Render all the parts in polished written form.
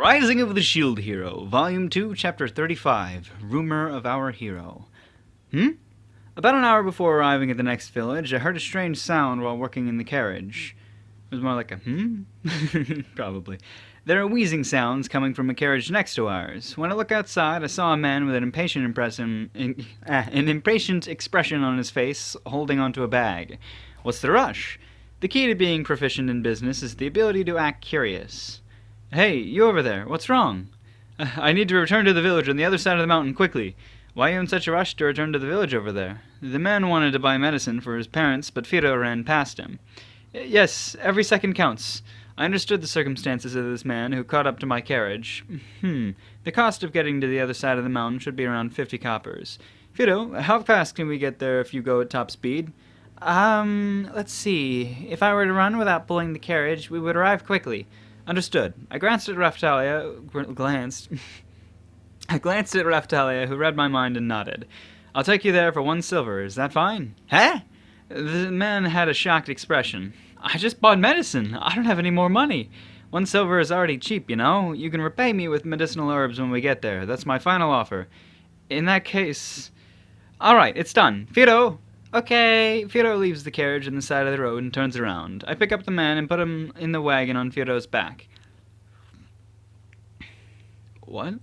Rising of the Shield Hero, Volume 2, Chapter 35, Rumour of Our Hero. About an hour before arriving at the next village, I heard a strange sound while working in the carriage. It was more like a Probably. There are wheezing sounds coming from a carriage next to ours. When I looked outside, I saw a man with an impatient expression on his face, holding onto a bag. What's the rush? The key to being proficient in business is the ability to act curious. Hey, you over there, what's wrong? I need to return to the village on the other side of the mountain quickly. Why are you in such a rush to return to the village over there? The man wanted to buy medicine for his parents, but Fido ran past him. Yes, every second counts. I understood the circumstances of this man who caught up to my carriage. The cost of getting to the other side of the mountain should be around 50 coppers. Fido, how fast can we get there if you go at top speed? Let's see. If I were to run without pulling the carriage, we would arrive quickly. Understood. I glanced at Raphtalia, who read my mind and nodded. I'll take you there for 1 silver. Is that fine? Huh? The man had a shocked expression. I just bought medicine. I don't have any more money. 1 silver is already cheap, you know. You can repay me with medicinal herbs when we get there. That's my final offer. In that case... All right, it's done. Fido! Okay. Fido leaves the carriage on the side of the road and turns around. I pick up the man and put him in the wagon on Fido's back. What?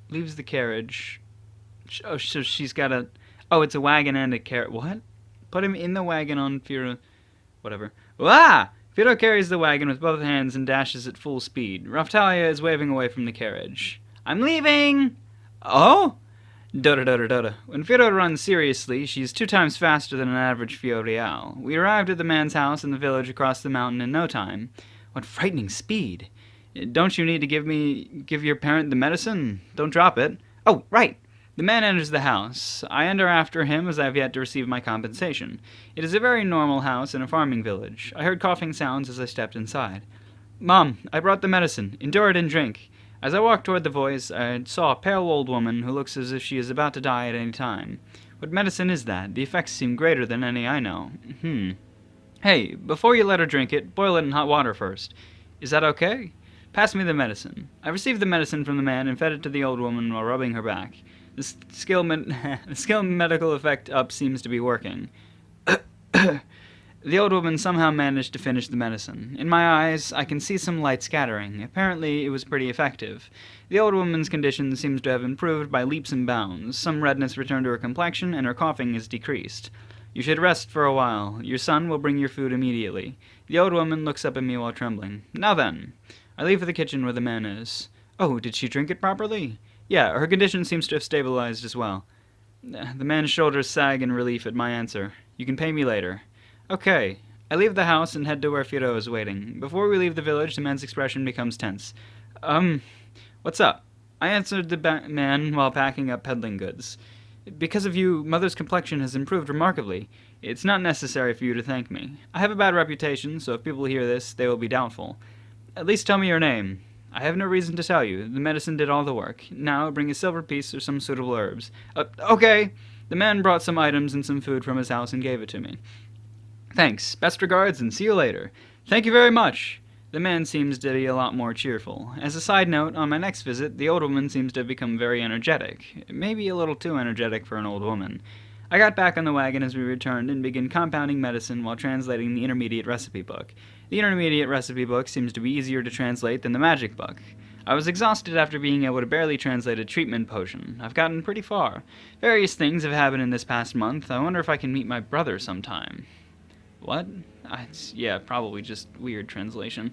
Leaves the carriage. Oh, so she's got a... Oh, it's a wagon and a carriage. What? Put him in the wagon on Fido... Whatever. Ah! Fido carries the wagon with both hands and dashes at full speed. Raphtalia is waving away from the carriage. I'm leaving! Oh? Doda. When Fido runs seriously, she's 2 times faster than an average Fio Real. We arrived at the man's house in the village across the mountain in no time. What frightening speed! Don't you need to give your parent the medicine? Don't drop it. Oh, right! The man enters the house. I enter after him as I have yet to receive my compensation. It is a very normal house in a farming village. I heard coughing sounds as I stepped inside. Mom, I brought the medicine. Endure it and drink. As I walked toward the voice, I saw a pale old woman who looks as if she is about to die at any time. What medicine is that? The effects seem greater than any I know. Hey, before you let her drink it, boil it in hot water first. Is that okay? Pass me the medicine. I received the medicine from the man and fed it to the old woman while rubbing her back. The skill medical effect up seems to be working. The old woman somehow managed to finish the medicine. In my eyes, I can see some light scattering. Apparently, it was pretty effective. The old woman's condition seems to have improved by leaps and bounds. Some redness returned to her complexion, and her coughing is decreased. You should rest for a while. Your son will bring your food immediately. The old woman looks up at me while trembling. Now then. I leave for the kitchen where the man is. Oh, did she drink it properly? Yeah, her condition seems to have stabilized as well. The man's shoulders sag in relief at my answer. You can pay me later. Okay. I leave the house and head to where Fido is waiting. Before we leave the village, the man's expression becomes tense. What's up? I answered the man while packing up peddling goods. Because of you, Mother's complexion has improved remarkably. It's not necessary for you to thank me. I have a bad reputation, so if people hear this, they will be doubtful. At least tell me your name. I have no reason to tell you. The medicine did all the work. Now bring a silver piece or some suitable herbs. Okay. The man brought some items and some food from his house and gave it to me. Thanks. Best regards and see you later. Thank you very much. The man seems to be a lot more cheerful. As a side note, on my next visit, the old woman seems to have become very energetic. Maybe a little too energetic for an old woman. I got back on the wagon as we returned and began compounding medicine while translating the intermediate recipe book. The intermediate recipe book seems to be easier to translate than the magic book. I was exhausted after being able to barely translate a treatment potion. I've gotten pretty far. Various things have happened in this past month. I wonder if I can meet my brother sometime. What? Yeah, probably just weird translation.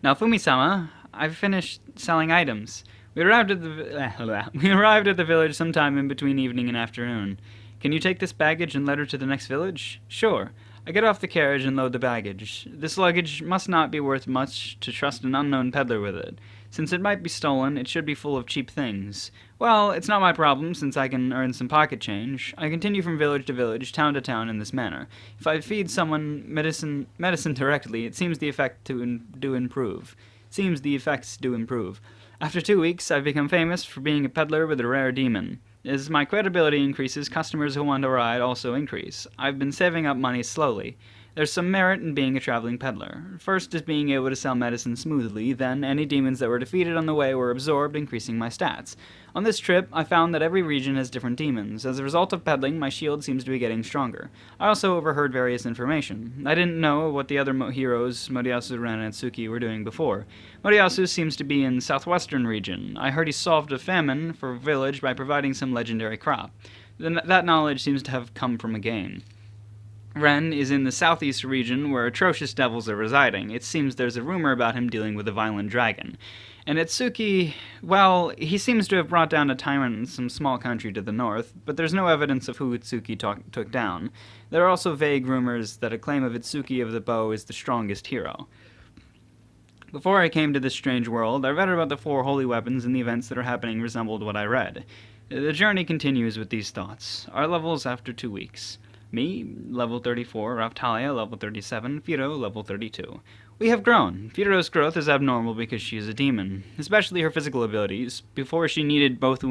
Now, Fumi-sama, I've finished selling items. We arrived at the village sometime in between evening and afternoon. Can you take this baggage and let her to the next village? Sure. I get off the carriage and load the baggage. This luggage must not be worth much to trust an unknown peddler with it. Since it might be stolen, it should be full of cheap things. Well, it's not my problem, since I can earn some pocket change. I continue from village to village, town to town in this manner. If I feed someone medicine directly, it seems the effects do improve. After 2 weeks, I've become famous for being a peddler with a rare demon. As my credibility increases, customers who want to ride also increase. I've been saving up money slowly. There's some merit in being a traveling peddler. First is being able to sell medicine smoothly, then any demons that were defeated on the way were absorbed, increasing my stats. On this trip, I found that every region has different demons. As a result of peddling, my shield seems to be getting stronger. I also overheard various information. I didn't know what the other heroes, Moriyasu, Ren, and Tsuki, were doing before. Moriyasu seems to be in southwestern region. I heard he solved a famine for a village by providing some legendary crop. That knowledge seems to have come from a game. Ren is in the southeast region where atrocious devils are residing. It seems there's a rumor about him dealing with a violent dragon. And Itsuki, well, he seems to have brought down a tyrant in some small country to the north, but there's no evidence of who Itsuki took down. There are also vague rumors that a claim of Itsuki of the Bow is the strongest hero. Before I came to this strange world, I read about the 4 holy weapons, and the events that are happening resembled what I read. The journey continues with these thoughts. Our levels after 2 weeks. Me, level 34, Raftalia, level 37, Firo, level 32. We have grown. Firo's growth is abnormal because she is a demon, especially her physical abilities. Before she needed both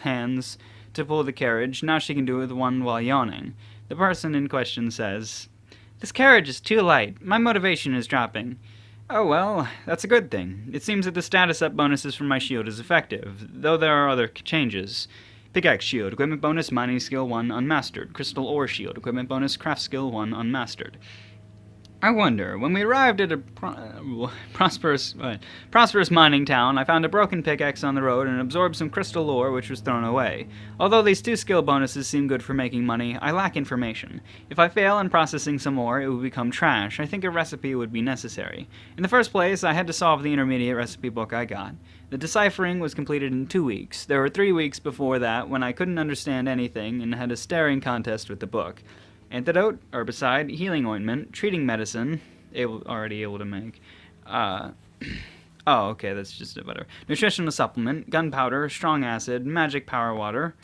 hands to pull the carriage, now she can do it with one while yawning. The person in question says, "This carriage is too light. My motivation is dropping." Oh well, that's a good thing. It seems that the status up bonuses for my shield is effective, though there are other changes. Pickaxe shield, equipment bonus, mining skill 1, unmastered. Crystal ore shield, equipment bonus, craft skill 1, unmastered. I wonder, when we arrived at a prosperous mining town, I found a broken pickaxe on the road and absorbed some crystal ore which was thrown away. Although these 2 skill bonuses seem good for making money, I lack information. If I fail in processing some ore, it would become trash. I think a recipe would be necessary. In the first place, I had to solve the intermediate recipe book I got. The deciphering was completed in 2 weeks. There were 3 weeks before that when I couldn't understand anything and had a staring contest with the book. Antidote, herbicide, healing ointment, treating medicine, already able to make. Oh, okay, that's just a better. Nutritional supplement, gunpowder, strong acid, magic power water.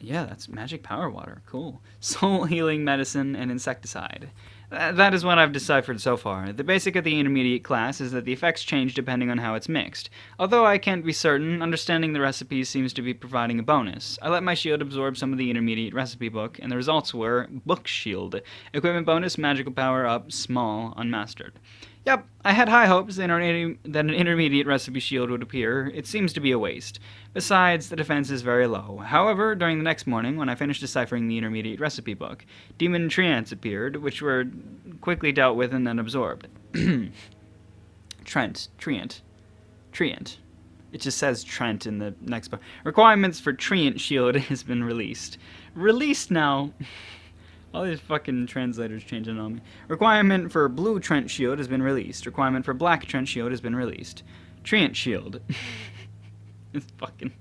Yeah, that's magic power water. Cool. Soul healing medicine and insecticide. That is what I've deciphered so far. The basic of the intermediate class is that the effects change depending on how it's mixed. Although I can't be certain, understanding the recipes seems to be providing a bonus. I let my shield absorb some of the intermediate recipe book, and the results were book shield. Equipment bonus, magical power up, small, unmastered. Yep, I had high hopes that an intermediate recipe shield would appear. It seems to be a waste. Besides, the defense is very low. However, during the next morning, when I finished deciphering the intermediate recipe book, demon treants appeared, which were quickly dealt with and then absorbed. Treant. It just says Trent in the next book. Requirements for treant shield has been released. Released now. All these fucking translators changing on me. Requirement for blue Trent shield has been released. Requirement for black Trent shield has been released. Treant shield. It's fucking...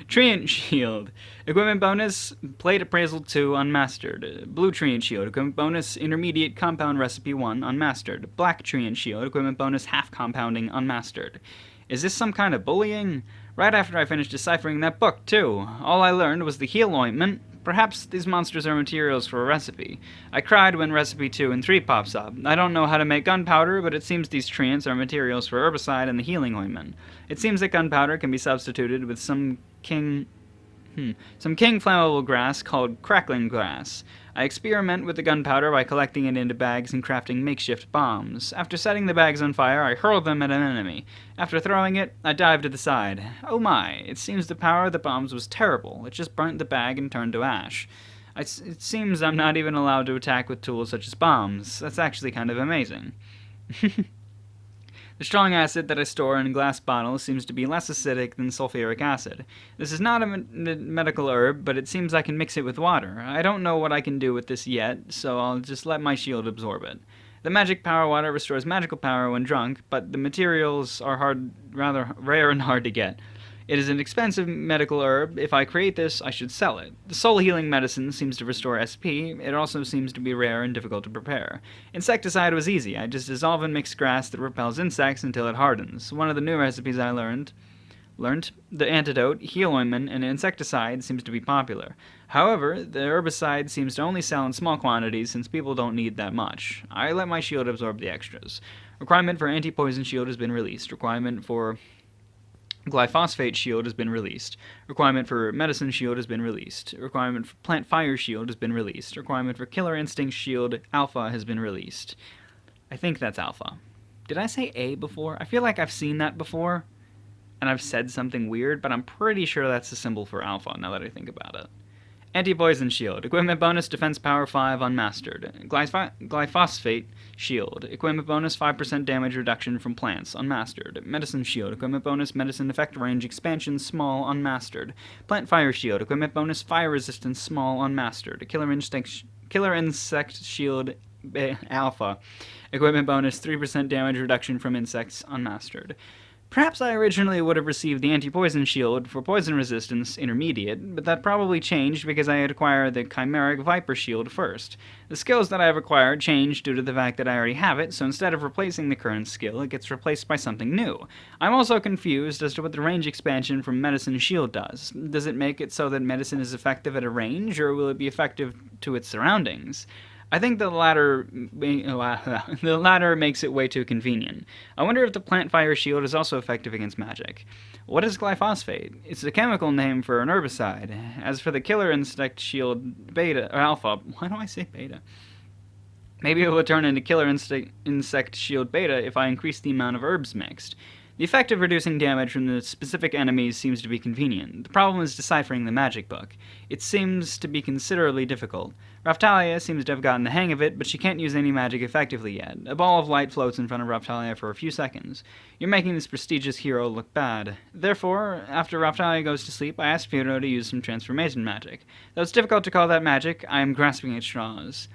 Treant shield. Equipment bonus, plate appraisal 2, unmastered. Blue treant shield. Equipment bonus, intermediate compound recipe 1, unmastered. Black treant shield. Equipment bonus, half compounding, unmastered. Is this some kind of bullying? Right after I finished deciphering that book, too. All I learned was the heal ointment. Perhaps these monsters are materials for a recipe. I cried when recipe 2 and 3 pops up. I don't know how to make gunpowder, but it seems these treants are materials for herbicide and the healing ointment. It seems that gunpowder can be substituted with some king flammable grass called crackling grass. I experiment with the gunpowder by collecting it into bags and crafting makeshift bombs. After setting the bags on fire, I hurl them at an enemy. After throwing it, I dive to the side. Oh my, it seems the power of the bombs was terrible. It just burnt the bag and turned to ash. It seems I'm not even allowed to attack with tools such as bombs. That's actually kind of amazing. The strong acid that I store in glass bottles seems to be less acidic than sulfuric acid. This is not a medical herb, but it seems I can mix it with water. I don't know what I can do with this yet, so I'll just let my shield absorb it. The magic power water restores magical power when drunk, but the materials are rather rare and hard to get. It is an expensive medical herb. If I create this, I should sell it. The soul healing medicine seems to restore SP. It also seems to be rare and difficult to prepare. Insecticide was easy. I just dissolve and mix grass that repels insects until it hardens. One of the new recipes I learned, the antidote, heal ointment, and insecticide seems to be popular. However, the herbicide seems to only sell in small quantities since people don't need that much. I let my shield absorb the extras. Requirement for anti-poison shield has been released. Requirement for Glyphosate shield has been released. Requirement for medicine shield has been released. Requirement for plant fire shield has been released. Requirement for killer instinct shield alpha has been released. I think that's alpha. Did I say A before? I feel like I've seen that before, and I've said something weird, but I'm pretty sure that's the symbol for alpha now that I think about it. Anti-poison shield. Equipment bonus, defense power 5, unmastered. Glyphosate shield. Equipment bonus, 5% damage reduction from plants, unmastered. Medicine shield. Equipment bonus, medicine effect range expansion, small, unmastered. Plant fire shield. Equipment bonus, fire resistance, small, unmastered. Killer insect shield alpha. Equipment bonus, 3% damage reduction from insects, unmastered. Perhaps I originally would have received the anti-poison shield for poison resistance intermediate, but that probably changed because I had acquired the chimeric viper shield first. The skills that I have acquired changed due to the fact that I already have it, so instead of replacing the current skill, it gets replaced by something new. I'm also confused as to what the range expansion from medicine shield does. Does it make it so that medicine is effective at a range, or will it be effective to its surroundings? I think the latter makes it way too convenient. I wonder if the plant fire shield is also effective against magic. What is glyphosate? It's a chemical name for an herbicide. As for the killer insect shield beta or alpha, why do I say beta? Maybe it will turn into killer insect shield beta if I increase the amount of herbs mixed. The effect of reducing damage from the specific enemies seems to be convenient. The problem is deciphering the magic book. It seems to be considerably difficult. Raftalia seems to have gotten the hang of it, but she can't use any magic effectively yet. A ball of light floats in front of Raftalia for a few seconds. You're making this prestigious hero look bad. Therefore, after Raftalia goes to sleep, I ask Firo to use some transformation magic. Though it's difficult to call that magic, I am grasping at straws.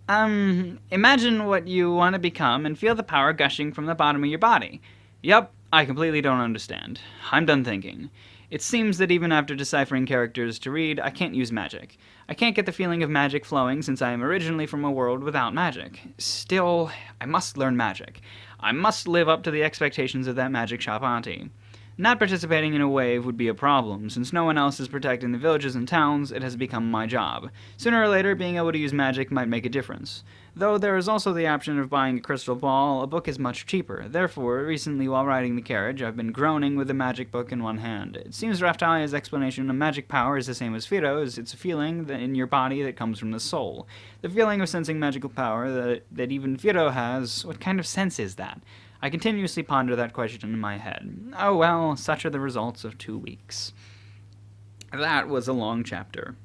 Imagine what you want to become and feel the power gushing from the bottom of your body. Yup, I completely don't understand. I'm done thinking. It seems that even after deciphering characters to read, I can't use magic. I can't get the feeling of magic flowing since I am originally from a world without magic. Still, I must learn magic. I must live up to the expectations of that magic shop auntie. Not participating in a wave would be a problem. Since no one else is protecting the villages and towns, it has become my job. Sooner or later, being able to use magic might make a difference. Though there is also the option of buying a crystal ball, a book is much cheaper. Therefore, recently while riding the carriage, I've been groaning with a magic book in one hand. It seems Raftalia's explanation of magic power is the same as Fido's. It's a feeling in your body that comes from the soul. The feeling of sensing magical power that even Fido has. What kind of sense is that? I continuously ponder that question in my head. Oh well, such are the results of 2 weeks. That was a long chapter.